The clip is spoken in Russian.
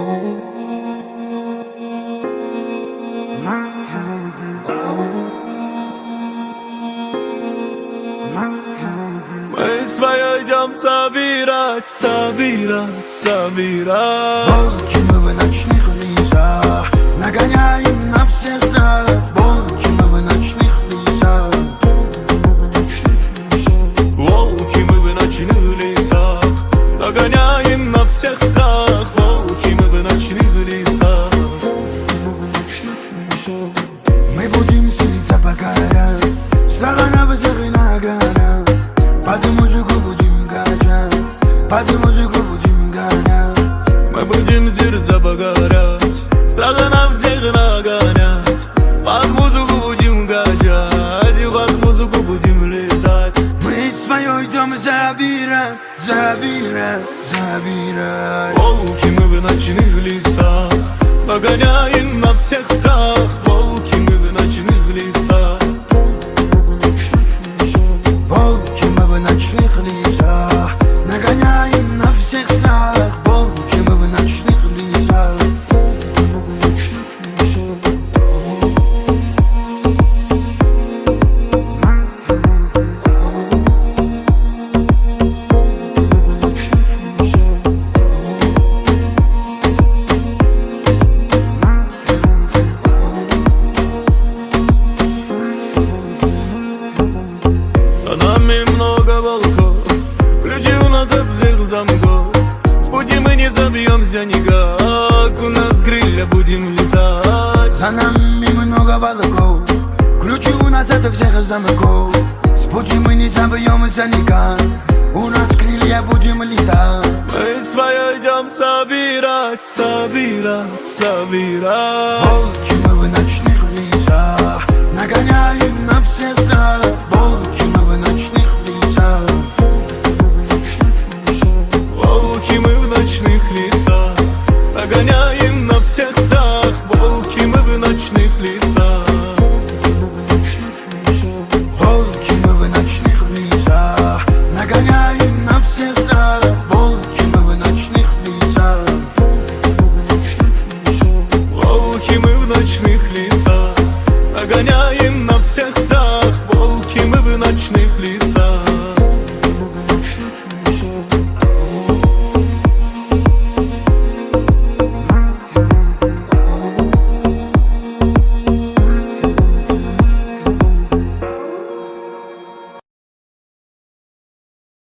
Мы свое идем собирать, собирать, собирать. Волки мы в ночных лесах, нагоняем на всех страх. Волки мы в ночных лесах. Волки мы в ночных лесах, нагоняем на всех страх. Волки мы в ночных лесах. Мы будем сердца по горам, страха на высох и на горах. Под музыку будем гонять, под музыку будем гонять. Мы будем сердца погорять, страха на всех нагонять. Под музыку будем гонять, под музыку будем летать. Мы свое идем забирать, забирать, забирать. Волки мы в ночных лесах, нагоняем на всех страх. Волки мы в ночных лесах. Волки мы в ночных лесах, нагоняем на всех страх. Волки мы в ночных лесах. За нами много волков, ключи у нас от всех замков. С пути мы не забьемся никак, у нас крылья будем летать. За нами много волков, ключи у нас от всех замков. С пути мы не забьемся никак, у нас крылья будем летать. Мы свое идем собирать, собирать, собирать. Волки мы в ночных лесах, нагоняем на все страх.